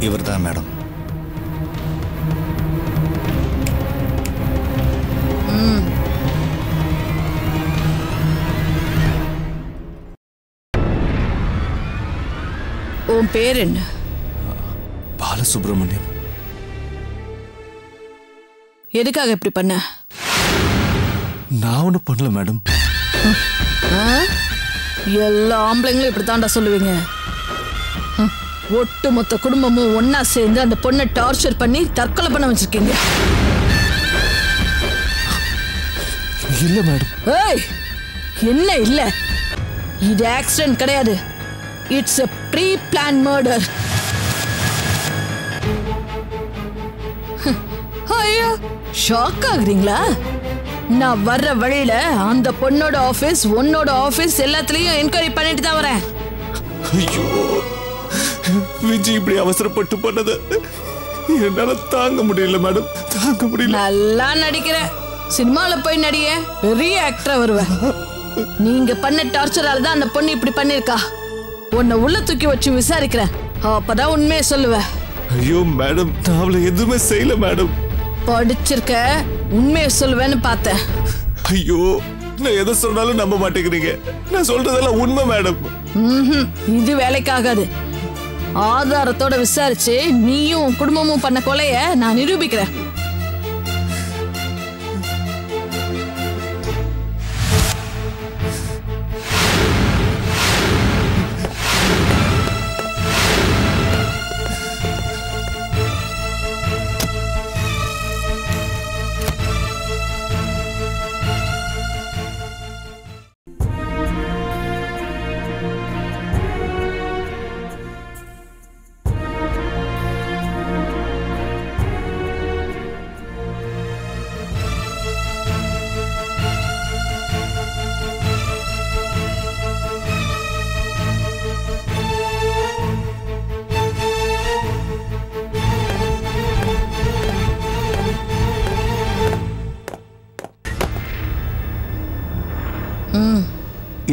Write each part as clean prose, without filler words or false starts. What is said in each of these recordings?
இவர்தான் மேடம். உன் பேர் என்ன? பாலசுப்ரமணியம். எதுக்காக இப்படி பண்ண? நான் ஒன்றும் பண்ணல மேடம். எல்லா ஆம்பளைங்களும் இப்படித்தான்டா சொல்லுவீங்க. ஒட்டுமொத்த குடும்பமும் ஒன்னா சேர்ந்து அந்த பொண்ணை டார்ச்சர் பண்ணி தற்கொலை பண்ண வச்சிருக்கீங்க. இல்ல மேடம். ஏய், என்ன இல்ல? இது ஆக்சிடென்ட் கிடையாது. It's a pre-planned murder. ஐயா, ஷாக் ஆகுறீங்களா? நான் வர்ற வழியில அந்த பொண்ணோட ஆபீஸ், உன்னோட ஆபீஸ் எல்லாத்துலயும் என்கொயரி பண்ணிட்டு தான் வரேன். ஐயோ, விஜய் இப்படி அவசரப்பட்டு பண்ணது என்னால தாங்க முடியல மேடம், தாங்க முடியல. நல்லா நடிக்கிற, சினிமால போய் நடிய பெரிய ஆக்டரா வருவேன். நீங்க பண்ண டார்ச்சரால தான் அந்த பொண்ணு இப்படி பண்ணிருக்கா. உன்னை உள்ள தூக்கி வச்சு விசாரிக்கிறேன், அப்பதான் உண்மையை சொல்லுவேன். ஐயோ மேடம், நான் அவளை எதுவுமே செய்யல மேடம். படிச்சிருக்க, உண்மையை சொல்லுவேன்னு பார்த்தேன். ஐயோ, நான் எதை சொன்னாலும் நம்ப மாட்டேங்கிறீங்க. நான் சொல்றதெல்லாம் உண்மை மேடம். இது வேலைக்காகாது. ஆதாரத்தோட விசாரிச்சு நீயும் குடும்பமும் பண்ண கொலைய நான் நிரூபிக்கிறேன்.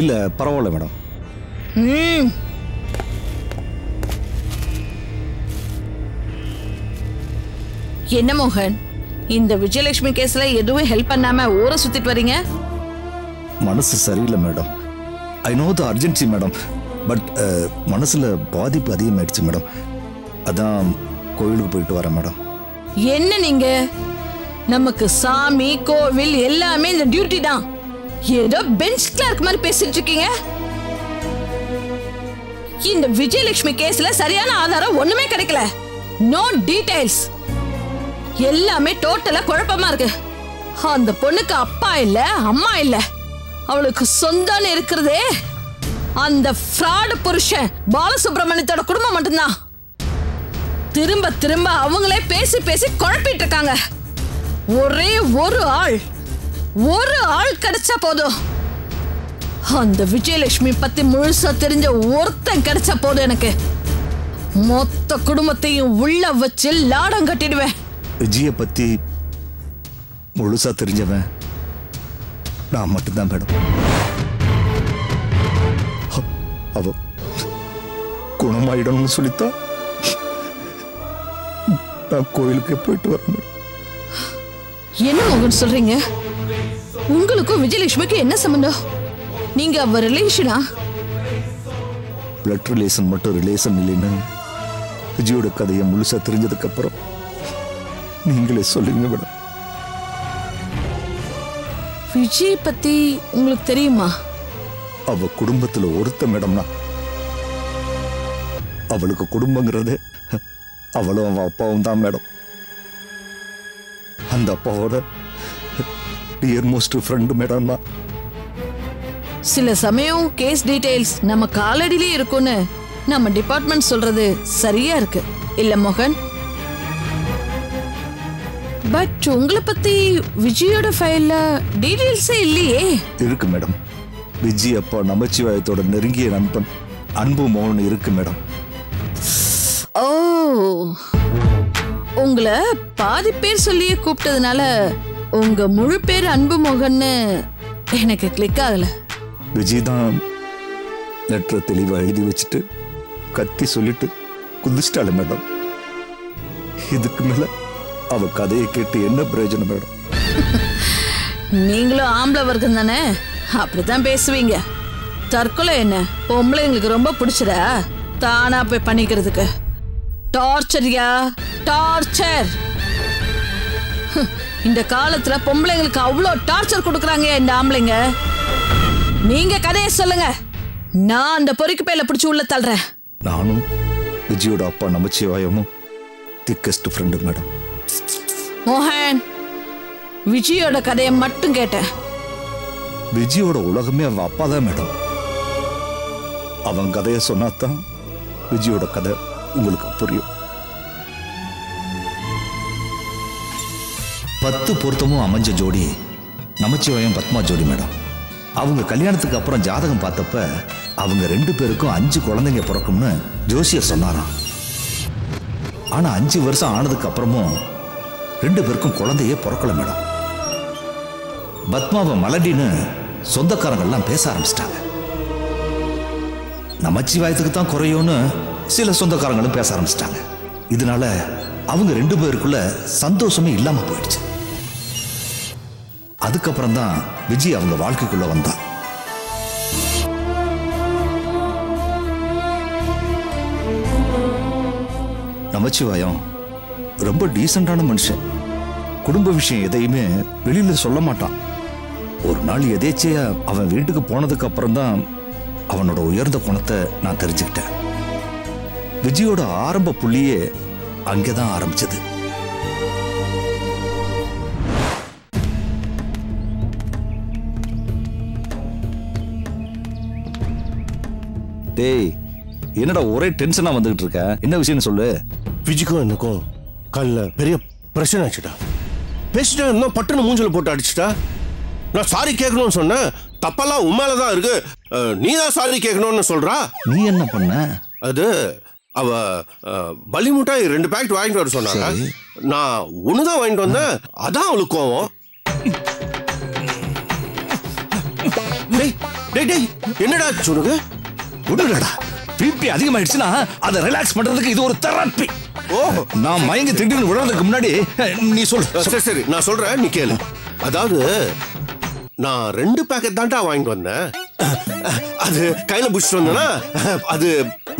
இல்ல பரவாயில்ல மேடம். என்ன மோகன், இந்த விஜயலட்சுமி கேஸ்ல எதுவும் ஹெல்ப் பண்ணாம ஊரை சுத்திட்டு வரீங்க? மனசு சரியில்லை madam. I know the urgency madam, but மனசுல பாதிப்பு அதிகமாயிடுச்சு மேடம். அதான் கோவிலுக்கு போயிட்டு வரேன் மேடம். என்ன நீங்க, நமக்கு சாமி கோவில் எல்லாமே இந்த டியூட்டி தான். ஏதோ பெஞ்ச் கிளார்க் மாதிரி பேசிட்டு இருக்கீங்க. இந்த விஜயலட்சுமி கேஸ்ல சரியான ஆதாரம் ஒண்ணுமே கிடைக்கல. No details. எல்லாமே டோட்டலா குழப்பமா இருக்கு. அந்த பொண்ணுக்கு அப்பா இல்ல, அம்மா இல்ல. அவளுக்கு சொந்தம் இருக்கிறதே அந்த ஃப்ராட் புருஷன் பாலசுப்ரமணியத்தோட குடும்பம் மட்டும்தான். திரும்ப திரும்ப அவங்களே பேசி பேசி குழப்பிட்டு இருக்காங்க. ஒரே ஒரு ஆள் கிடைச்சா போதும். அந்த விஜயலட்சுமி பத்தி முழுசா தெரிஞ்ச ஒருத்தன் கிடைச்சா போதும். எனக்கு மொத்த குடும்பத்தையும் உள்ள வச்சு லாடம் கட்டிடுவேன். விஜய பத்தி முழுசா தெரிஞ்சவன் நான் மட்டும்தான் மேடம். அவ குணமாயிடணும்னு சொல்லித்தான் நான் கோயிலுக்கு போயிட்டு வரேன் மேடம். என்ன மோகன் சொல்றீங்க? உங்களுக்கும் விஜயலட்சுமிக்கும் என்ன சம்பந்தம்? நீங்க அவ ரிலேஷனா? பிளட் ரிலேஷன் மட்டும் ரிலேஷன் இல்லைன்னு விஜயோட கதையை முழுசா தெரிஞ்சதுக்கு அப்புறம் நீங்களே சொல்லுங்க மேடம். விஜய் பத்தி உங்களுக்கு தெரியுமா? அவ குடும்பத்துல ஒருத்த மேடம்னா. அவளுக்கு குடும்பங்கிறது அவளும் அவன் அப்பாவும் தான் மேடம். அந்த அப்பாவோட டியர் மோஸ்ட் ஃப்ரெண்டு மேடம் தான். சில சமயம் கேஸ் டீடைல்ஸ் நம்ம காலடியிலே இருக்கும்னு நம்ம டிபார்ட்மெண்ட் சொல்றது சரியா இருக்கு இல்ல மோகன்? பட் உங்களை பத்தி விஜயோட ஃபைல்ல டீடைல்ஸே இல்லையே. இருக்கு மேடம். விஜய் அப்பா நமச்சிவாயத்தோட நெருங்கிய நண்பன் அன்பு மோகன் இருக்கு மேடம். ஓ, உங்களை பாதி பேர் சொல்லியே கூப்பிட்டதுனால உங்க முழு பேர் அன்பு மோகன்னு எனக்கு கிளிக் ஆகல. விஜய் தான் லெட்டரை தெளிவா எழுதி வச்சுட்டு கத்தி சொல்லிட்டு குதிச்சிட்டாள் மேடம். இதுக்கு மேல அவ கதையை கேட்டு என்ன பிரயோஜனம் மேடம்? நீங்களும் ஆம்பளை வர்க்கம் தானே, அப்படித்தான் பேசுவீங்க. தற்கொலை என்ன பொம்பளைங்களுக்கு ரொம்ப பிடிச்சதா தானா போய் பண்ணிக்கிறதுக்கு? டார்ச்சரியா டார்ச்சர். இந்த காலத்துல பொம்பளைங்களுக்கு அவ்வளோ டார்ச்சர் கொடுக்குறாங்க இந்த ஆம்பளைங்க. நீங்க கதையை சொல்லுங்க, நான் அந்த பொறிக்கு பேல பிடிச்சி உள்ள தள்ளுறேன். நானும் விஜயோட அப்பா நமச்சிவாயமும் திக்கஸ்ட் ஃப்ரெண்டு மேடம். மோகன், விஜயோட கதையை மட்டும் கேட்டேன். விஜயோட உலகமே அவன் அப்பா தான் மேடம். அவன் கதையை சொன்னாதான் விஜயோட கதை உங்களுக்கு புரியும். 10 பொருத்தமும் அமைஞ்ச ஜோடி நமச்சிவாயம் பத்மா ஜோடி மேடம். அவங்க கல்யாணத்துக்கு அப்புறம் ஜாதகம் பார்த்தப்ப அவங்க 2 பேருக்கும் 5 குழந்தைங்க பிறக்கும்னு ஜோசியர் சொன்னாராம். ஆனா 5 வருஷம் ஆனதுக்கு அப்புறமும் 2 பேருக்கும் குழந்தையே பிறக்கல மேடம். பத்மாவை மலடின்னு சொந்தக்காரங்கள்லாம் பேச ஆரம்பிச்சிட்டாங்க. நமச்சிவாயத்துக்கு தான் குறையும்னு சில சொந்தக்காரங்களும் பேச ஆரம்பிச்சிட்டாங்க. இதனால அவங்க 2 பேருக்குள்ள சந்தோஷமே இல்லாம போயிடுச்சு. அதுக்கப்புறம் தான் விஜய் அவங்க வாழ்க்கைக்குள்ள வந்தா. நமச்சிவாயம் ரொம்ப டீசென்டான மனுஷன். குடும்ப விஷயம் எதையுமே வெளியில சொல்ல மாட்டான். ஒரு நாள் எதேச்சையா அவன் வீட்டுக்கு போனதுக்கு அப்புறம் தான் அவனோட உயர்ந்த குணத்தை நான் தெரிஞ்சுக்கிட்டேன். விஜயோட ஆரம்ப புள்ளியே அங்கேதான் ஆரம்பிச்சது. டேய், என்னடா ஒரே டென்ஷனா வந்துகிட்டு இருக்க? என்ன விஷயம்னு சொல்லு. விஜய்க்கும் எனக்கும் காலில் பெரிய பிரச்சனை ஆச்சுடா. பேசிட்டா இன்னும் பட்டுன்னு மூஞ்சில போட்டு அடிச்சுட்டா. நான் சாரி கேட்கணும்னு சொன்னேன். தப்பெல்லாம் உண்மையில தான் இருக்கு, நீ தான் சாரி கேட்கணும்னு சொல்றா. நீ என்ன பண்ண? அது அவ பலி முட்டாய் 2 பேக்கெட் வாங்கிட்டு வர சொன்னாங்க. நான் ஒண்ணுதான் வாங்கிட்டு வந்தேன். அதான் அவளுக்கு கோவம். என்னடா சொல்லுங்க? ஒண்ணுடா, பிபி அதிகமாயிடுச்சுன்னா அதை ரிலாக்ஸ் பண்றதுக்கு இது ஒரு தெரப்பி. ஓ, நான் மயங்கி திடீர்னு விடுறதுக்கு முன்னாடி நீ சொல்லு. சரி சரி, நான் சொல்றேன், நீ கேளு. அதாவது நான் 2 பேக்கெட் தான்டா வாங்கிட்டு வந்தேன். அது கையில பிடிச்சிட்டு வந்தேன்னா அது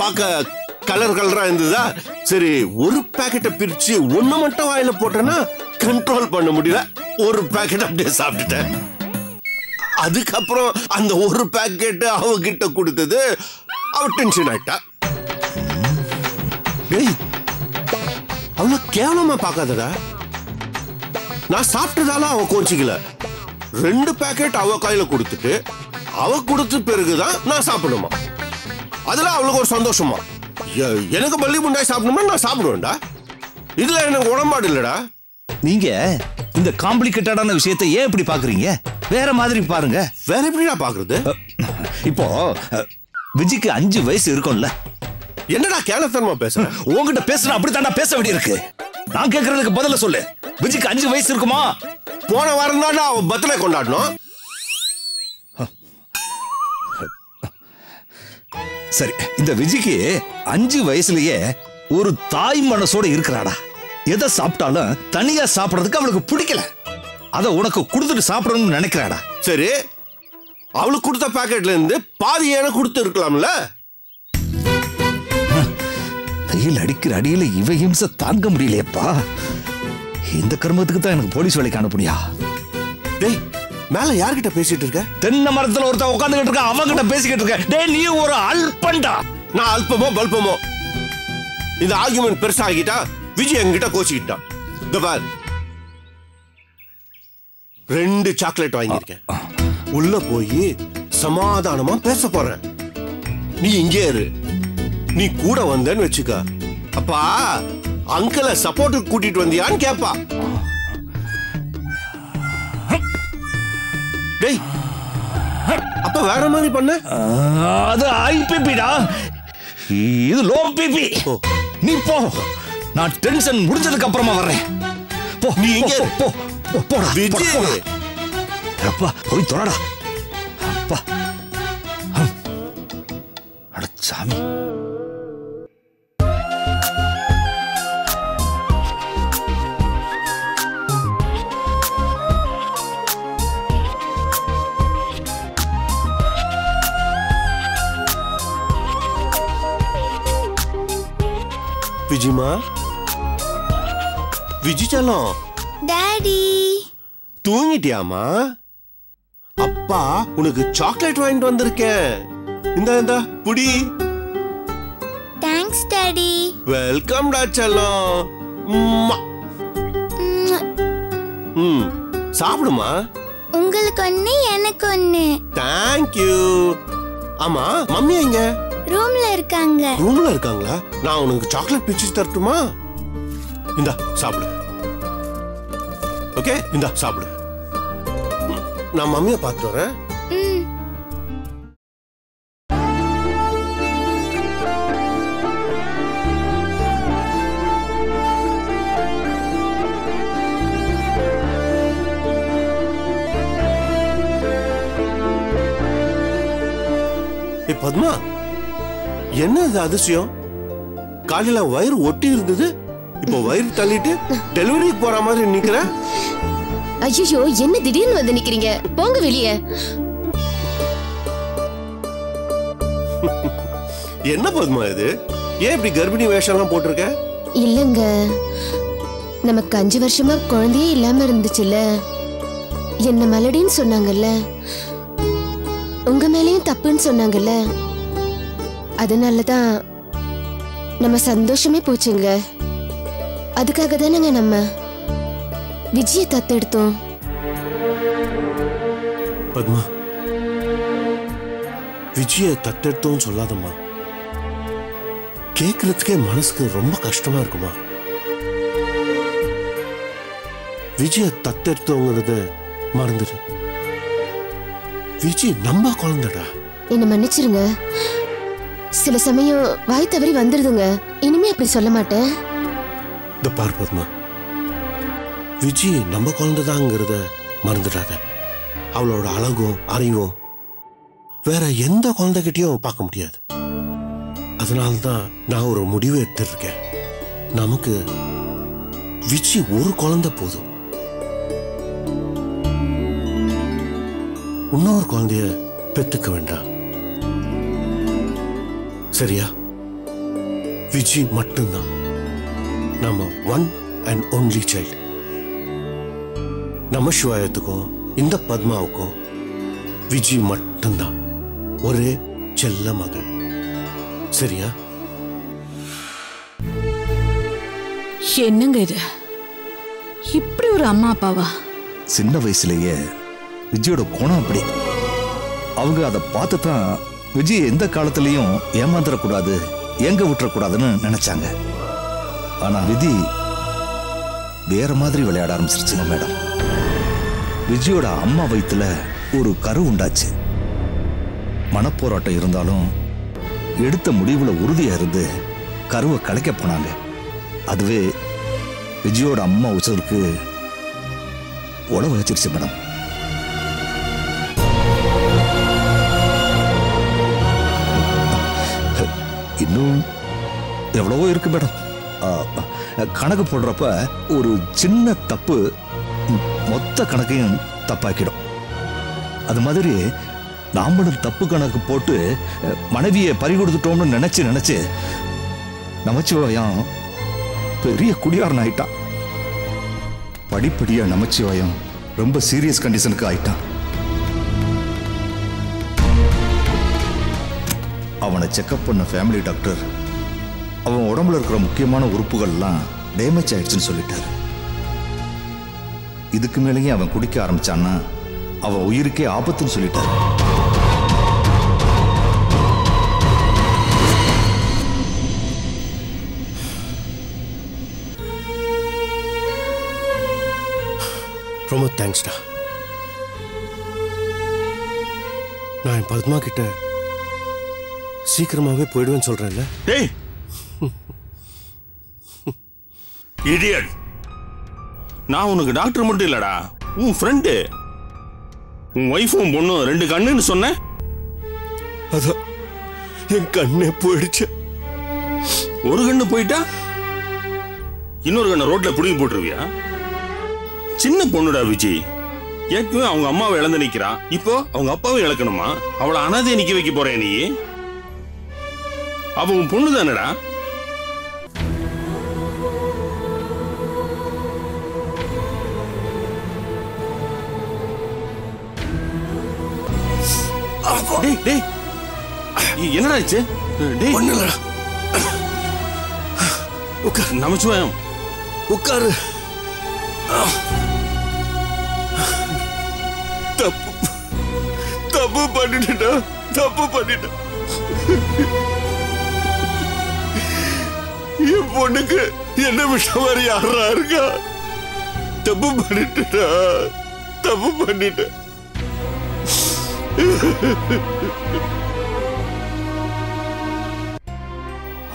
பார்க்க கலர் கலரா இருந்ததா. சரி, ஒரு பேக்கெட்டை பிரிச்சு ஒண்ணு மட்டும் வாயில போட்டேன்னா கண்ட்ரோல் பண்ண முடியல. ஒரு பேக்கெட் அப்படியே சாப்பிட்டுட்டேன். அதுக்கப்புறம் அந்த ஒரு பேக்கெட் அவகிட்ட கொடுத்தது அவ டென்ஷன் ஆயிட்டா. டேய், அவள கேவலமா பார்க்காதடா. நான் சாப்பிட்டதால அவ கோச்சிக்கல. 2 பேக்கெட் அவ கையில கொடுத்துட்டு அவ கொடுத்த பிறகுதான் நான் சாப்பிடணுமா? அதுல அவளுக்கு ஒரு சந்தோஷமா. எனக்கு பள்ளி முண்டாய் சாப்பிடணுமா? நான் சாப்பிடுவேன்டா. இதுல எனக்கு உடம்பாடு இல்லடா. நீங்க இந்த காம்ப்ளிகேட்டடான விஷயத்தை ஏன் இப்படி பாக்குறீங்க? வேற மாதிரி பாருங்க. வேற எப்படிடா பாக்குறது? இப்போ விஜய்க்கு 5 வயசு இருக்கும்ல. என்னடா கேலத்தனமா பேசுற? உங்ககிட்ட பேசுற அப்படித்தாண்டா பேச வேண்டியிருக்கு. நான் கேட்கறதுக்கு பதில சொல்லு. விஜய்க்கு 5 வயசு இருக்குமா? போன வாரம் தான் அவன் பர்த்டே கொண்டாடணும். சரி, இந்த விஜய்க்கு 5 வயசுலயே ஒரு தாய் மனசோட இருக்கிறாடா. எதை சாப்பிட்டாலும் தனியா சாப்பிடறதுக்கு அவளுக்கு பிடிக்கல. அத உனக்கு கொடுத்துட்டு சாப்பிடணும்னு நினைக்கிறாடா. சரி, அவளுக்கு கொடுத்த பாக்கெட்ல இருந்து பாதி எனக்கு கொடுத்து இருக்கலாம்ல. கையில் அடிக்கிற அடியில இவ ஹிம்சை தாங்க முடியலையப்பா. இந்த கர்மத்துக்கு தான் எனக்கு போலீஸ் வேலைக்கு அனுப்புனியா? டேய், மேல யார்கிட்ட பேசிட்டு இருக்க? தென்னை மரத்துல ஒருத்தன் உட்காந்துக்கிட்டு இருக்க, அவங்கிட்ட பேசிக்கிட்டு இருக்க. டேய், நீ ஒரு அல்பண்டா. நான் அல்பமோ பல்பமோ? இந்த ஆர்குமெண்ட் பெருசா ஆகிட்டா விஜய் என்கிட்ட கோச்சிக்கிட்டான். இந்த பார், 2 சாக்லேட் வாங்கியிருக்கேன். உள்ள போய் சமாதானமா பேச போறேன். நீ இங்கே இரு. நீ கூட வந்தேன்னு வச்சுக்க, அப்பா அங்கிளை சப்போர்ட்டுக்கு கூட்டிட்டு வந்தியான்னு கேப்பா. டேய், அப்ப வேற மாதிரி பண்ண. அது ஐபிபிடா, இது லோ பிபி. நீ போ, நான் டென்ஷன் முடிஞ்சதுக்கு அப்புறமா வர்றேன். போ, நீ இங்க போ. போடா விஜய். அப்பா போய் தொடடா. அப்பா, அட சாமி. விஜிமா, விஜி செல்லம், டாடி தூங்கிட்டியாமா? அப்பா உனக்கு சாக்லேட் வாங்கிட்டு வந்திருக்கேன். இந்த புடி. Thanks daddy. வெல்கம் டா செல்லம். சாப்பிடுமா. உங்களுக்கு ஒண்ணு எனக்கு ஒண்ணு. Thank you. ஆமா மம்மி எங்க? ரூம்ல இருக்காங்க. ரூம்ல இருக்காங்களா? நான் உனக்கு சாக்லேட் பிச்சு தரட்டுமா? இந்தா சாப்பிடு. ஓகே இந்தா சாப்பிடு. நான் மம்மியை பார்த்து வரேன். பத்மா, என்ன இது அதிசயம்? காலையில வயிறு ஒட்டி இருந்தது, இப்போ வயிறு தள்ளிட்டு டெலிவரிக்கு போற மாதிரி நிக்கிற. ஐயோ, என்ன திடீர்னு வந்து நிக்கிறீங்க? போங்க வெளியே. என்ன பத்மா இது? ஏன் இப்படி கர்ப்பிணி வேஷம் எல்லாம் போட்டிருக்க? இல்லங்க, நமக்கு 5 வருஷமா குழந்தையே இல்லாம இருந்துச்சுல்ல, என்ன மலடின்னு சொன்னாங்கல்ல, உங்க மேலேயும் தப்புன்னு சொன்னாங்கல்ல, அதனாலதான் நம்ம சந்தோஷமே போச்சுங்க. அதுக்காக தானங்க நம்ம விஜய தத்தெடுத்தோம். பத்மா, விஜய தத்தெடுத்தோம் சொல்லாதம்மா. கேட்கறதுக்கே மனசுக்கு ரொம்ப கஷ்டமா இருக்குமா? விஜய தத்தெடுத்தோங்கிறத மறந்துடு. விஜய் நம்ம குழந்தைடா. என்ன மன்னிச்சிருங்க, சில சமயம் வாய் தவறி வந்துருதுங்க. இனிமே அப்படி சொல்ல மாட்டேன். இந்த பார் பத்மா, விஜய் நம்ம குழந்தைதாங்கிறத மறந்துடாத. அவளோட அழகும் அறிவும் வேற எந்த குழந்தைகிட்டையும் பார்க்க முடியாது. அதனால்தான் நான் ஒரு முடிவு எடுத்திருக்கேன். நமக்கு விஜய் ஒரு குழந்தை போதும். இன்னொரு குழந்தைய பெத்துக்க வேண்டாம். சரியா? விஜய் மட்டும்தான் நம்ம ஒன் அண்ட் ஒன்லி சைல்டு. நம்ம சிவாயத்துக்கும் இந்த பத்மாவுக்கும் விஜய் மட்டும்தான் ஒரே செல்ல மகன். சரியா? என்னங்க இது? இப்படி ஒரு அம்மா அப்பாவா? சின்ன வயசுலயே விஜயோட குணம் அப்படி. அவங்க அதை பார்த்து தான் விஜய் எந்த காலத்திலையும் ஏமாந்துடக்கூடாது, எங்க விட்டுறக்கூடாதுன்னு நினைச்சாங்க. ஆனா விதி வேற மாதிரி விளையாட ஆரம்பிச்சிருச்சுங்க மேடம். விஜயோட அம்மா வயித்துல ஒரு கரு உண்டாச்சு. மனப்போராட்டம் இருந்தாலும் எடுத்த முடிவுல உறுதியா இருந்து கருவை கலைக்க போனாங்க. அதுவே விஜயோட அம்மா உச்சருக்கு உழவு வச்சிருச்சு மேடம். இன்னும் எவ்வளவோ இருக்கு மேடம். கணக்கு போடுறப்ப ஒரு சின்ன தப்பு மொத்த கணக்கையும் தப்பாக்கிடும். அது மாதிரி நாமளும் தப்பு கணக்கு போட்டு மனைவியை பறி கொடுத்துட்டோம்னு நினைச்சு நமச்சிவாயம் பெரிய குடியாரன் ஆயிட்டான். படிப்படியா நமச்சிவாயம் ரொம்ப சீரியஸ் கண்டிஷனுக்கு ஆயிட்டான். அவனை செக்அப் பண்ண ஃபேமிலி டாக்டர் அவன் உடம்புல இருக்கிற முக்கியமான உறுப்புகள்லாம் டேமேஜ் ஆயிடுச்சுன்னு சொல்லிட்டாரு. இதுக்கு மேலேயும் அவன் குடிக்க ஆரம்பிச்சான்னா அவன் உயிருக்கே ஆபத்துன்னு சொல்லிட்டாரு. ரொம்ப தேங்க்ஸ்டா. நான் என் பத்மா கிட்ட சீக்கிரமாவே போயிடுவேன்னு சொல்றேன்ல. டேய் இடியட், நான் உனக்கு டாக்டர் மட்டும் இல்லடா, உன் ஃப்ரெண்டு. உன் ஒய்ஃபும் பொண்ணும் 2 கண்ணுன்னு சொன்ன. அதான் என் கண்ணே போயிடுச்சு. ஒரு கண்ணு போயிட்டா இன்னொரு கண்ணை ரோட்ல புடுங்கி போட்டுருவியா? சின்ன பொண்ணுடா விஜய். ஏற்கனவே அவங்க அம்மாவை இழந்து நிக்கிறா, இப்போ அவங்க அப்பாவை இழக்கணுமா? அவளை அனாதையை நிக்க வைக்க போறேன் நீ? அவ உன் பொண்ணு தானடா. டேய் டேய் என்னடா ஆச்சு? டேய் ஒண்ணுல உட்கார். நமச்சிவாயம் உட்காரு. தப்பு தப்பு பண்ணிட்டா, தப்பு பண்ணிட்டேன். என் பொண்ணுக்கு என்ன விஷயம் வேற யாரா இருக்கா? தப்பு பண்ணிட்டா, தப்பு பண்ணிட்டேன்.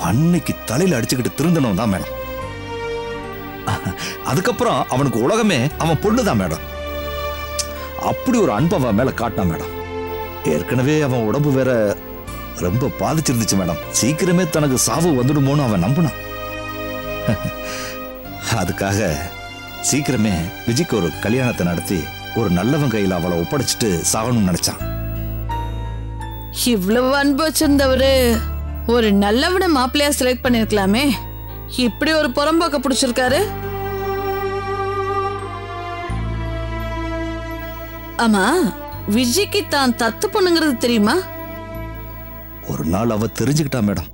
அன்னைக்கு தலையில அடிச்சுக்கிட்டு திருந்தனும் தான் மேடம். அதுக்கப்புறம் அவனுக்கு உலகமே அவன் பொண்ணுதான் மேடம். அப்படி ஒரு அன்பு அவன் மேல காட்டான் மேடம். ஏற்கனவே அவன் உடம்பு வேற ரொம்ப பாதிச்சிருந்துச்சு மேடம். சீக்கிரமே தனக்கு சாவு வந்துடுமோன்னு அவன் நம்பினான். அதுக்காக சீக்கிரமே விஜய்க்கு ஒரு கல்யாணத்தை நடத்தி ஒரு நல்லவன் கையில அவளை ஒப்படைச்சிட்டு சாகணும்னு நினைச்சான். இவ்வளவு அன்பு வச்சிருந்தவரு ஒரு நல்லவனை மாப்பிள்ளையா செலக்ட் பண்ணிருக்கலாமே. இப்படி ஒரு புறம்போக்க பிடிச்சிருக்காரு. ஆமா, விஜய்க்கு தான் தத்து பொண்ணுங்கிறது தெரியுமா? ஒரு நாள் அவ தெரிஞ்சுக்கிட்டா மேடம்.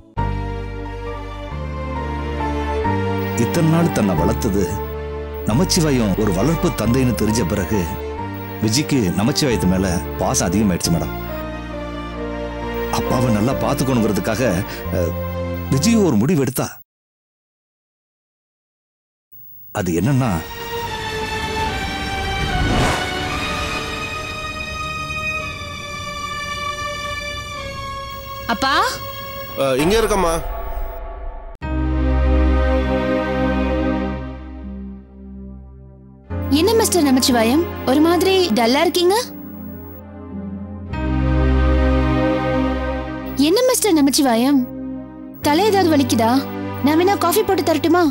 இத்தனை நாள் தன்னை வளர்த்தது நமச்சிவாயம் ஒரு வளர்ப்பு தந்தைன்னு தெரிஞ்ச பிறகு விஜய்க்கு நமச்சிவாயத்து மேல பாசம் அதிகமாயிடுச்சு மேடம். அப்பாவை நல்லா பாத்துக்கணுங்கிறதுக்காக விஜய் ஒரு முடிவு எடுத்தா. அது என்னன்னா, அப்பா இங்க இருக்கம்மா. என்ன மிஸ்டர் நமச்சிவாயம், ஒரு மாதிரி டல்லா இருக்கீங்க? என்ன மிஸ்டர் நமச்சிவாயம், தலை ஏதாவது வலிக்குதா? நான் வேணா காஃபி போட்டு தரட்டுமா?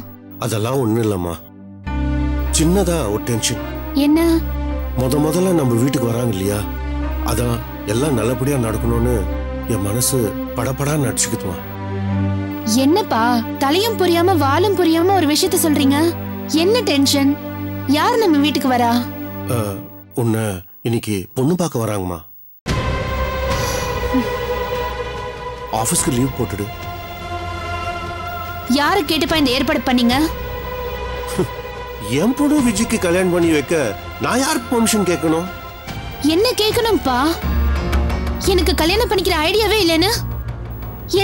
அதெல்லாம் ஒண்ணும் இல்லம்மா, சின்னதா ஒரு டென்ஷன். என்ன? முதல்ல நம்ம வீட்டுக்கு வராங்க இல்லையா, அதான் எல்லாம் நல்லபடியா நடக்கணும்னு என் மனசு படபடான்னு நடிச்சுக்குதுமா. என்னப்பா தலையும் புரியாம வாலும் புரியாம ஒரு விஷயத்த சொல்றீங்க? என்ன டென்ஷன்? யார் நம்ம வீட்டுக்கு வரா? உன்னை இன்னைக்கு பொண்ணு பார்க்க வராங்கம்மா. ஆபீஸ்க்கு லீவ் போட்டுடு. யாரு கேட்டுப்பா இந்த ஏற்பாடு பண்ணீங்க? என் பொண்ணு விஜய்க்கு கல்யாணம் பண்ணி வைக்க நான் யாருக்கு பெர்மிஷன் கேட்கணும்? என்ன கேட்கணும்ப்பா? எனக்கு கல்யாணம் பண்ணிக்கிற ஐடியாவே இல்லைன்னு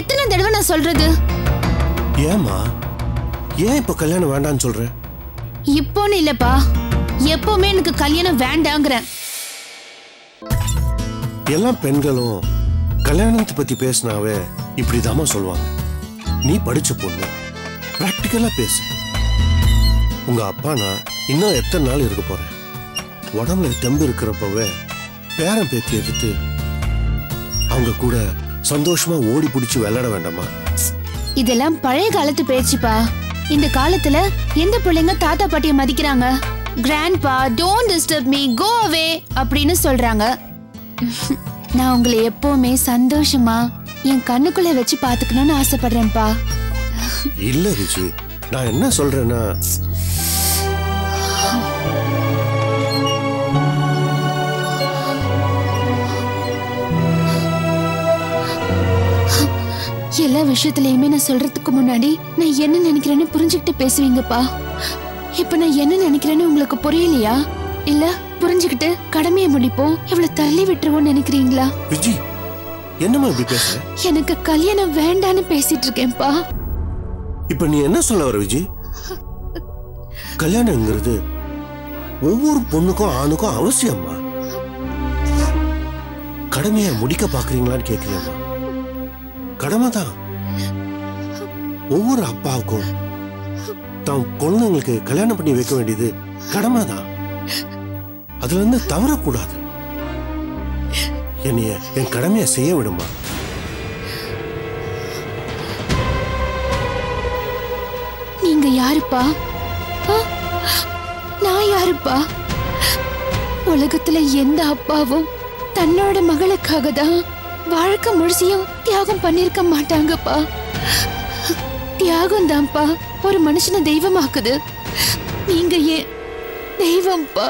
எத்தனை தடவை நான் சொல்றது? ஏமா ஏன் இப்ப கல்யாணம் வேண்டான்னு சொல்ற? இப்போன்னு இல்லப்பா, எப்பவுமே எனக்கு கல்யாணம் வேண்டாங்கிறேன். எல்லா பெண்களும் கல்யாணத்தை பத்தி பேசினாவே இப்படிதாமா சொல்லுவாங்க. நீ படிச்ச பொண்ணு, பிராக்டிக்கலா பேசு. உங்க அப்பா நான் இன்னும் எத்தனை நாள் இருக்க போறேன்? உடம்புல தெம்பு இருக்கிறப்பவே பேரன் பேத்தி எடுத்து அவங்க கூட சந்தோஷமா ஓடி பிடிச்சு விளையாட வேண்டாமா? இதெல்லாம் பழைய காலத்து பேச்சுப்பா. இந்த காலத்துல எந்த பிள்ளைங்க தாத்தா பாட்டிய மதிக்கிறாங்க? கிராண்ட்பா டோன்ட் டிஸ்டர்ப் மீ, கோ அவே அப்படின்னு சொல்றாங்க. நான் உங்களை எப்பவுமே சந்தோஷமா என் கண்ணுக்குள்ள வச்சு பாத்துக்கணும்னு ஆசைப்படுறேன்ப்பா. இல்ல விஜய், நான் என்ன சொல்றேன்னா, எல்லா விஷயத்திலயுமே நான் சொல்றதுக்கு முன்னாடி நான் என்ன நினைக்கிறேன்னு புரிஞ்சுக்கிட்டு பேசுவீங்கப்பா. இப்ப நான் என்ன நினைக்கிறேன்னு உங்களுக்கு புரியலையா? இல்ல புரிஞ்சுக்கிட்டு கடமையை முடிப்போம் இவ்வளவு தள்ளி விட்டுருவோம் நினைக்கிறீங்களா? விஜய் என்னமா இப்படி பேசுற? எனக்கு கல்யாணம் வேண்டான்னு பேசிட்டு இருக்கேன்ப்பா. இப்ப நீ என்ன சொல்ல வர விஜய்? கல்யாணங்கிறது ஒவ்வொரு பொண்ணுக்கும் ஆணுக்கும் அவசியம்மா. கடமையை முடிக்க பாக்குறீங்களான்னு கேக்குறியம்மா? கடமைதான். ஒவ்வொரு அப்பாவுக்கும் தான் குழந்தைங்களுக்கு கல்யாணம் பண்ணி வைக்க வேண்டியது கடமைதான். அதுல இருந்து தவறக்கூடாது. என்னைய என் கடமையை செய்ய விடுமா? நீங்க யாருப்பா? நான் யாருப்பா? உலகத்துல எந்த அப்பாவும் தன்னோட மகளுக்காக தான் வாழ்க்கை முழுசியும் தியாகம் பண்ணிருக்க மாட்டாங்கப்பா. தியாகம் தான்ப்பா ஒரு மனுஷனை தெய்வமாக்குது. நீங்க ஏன் தெய்வம்ப்பா?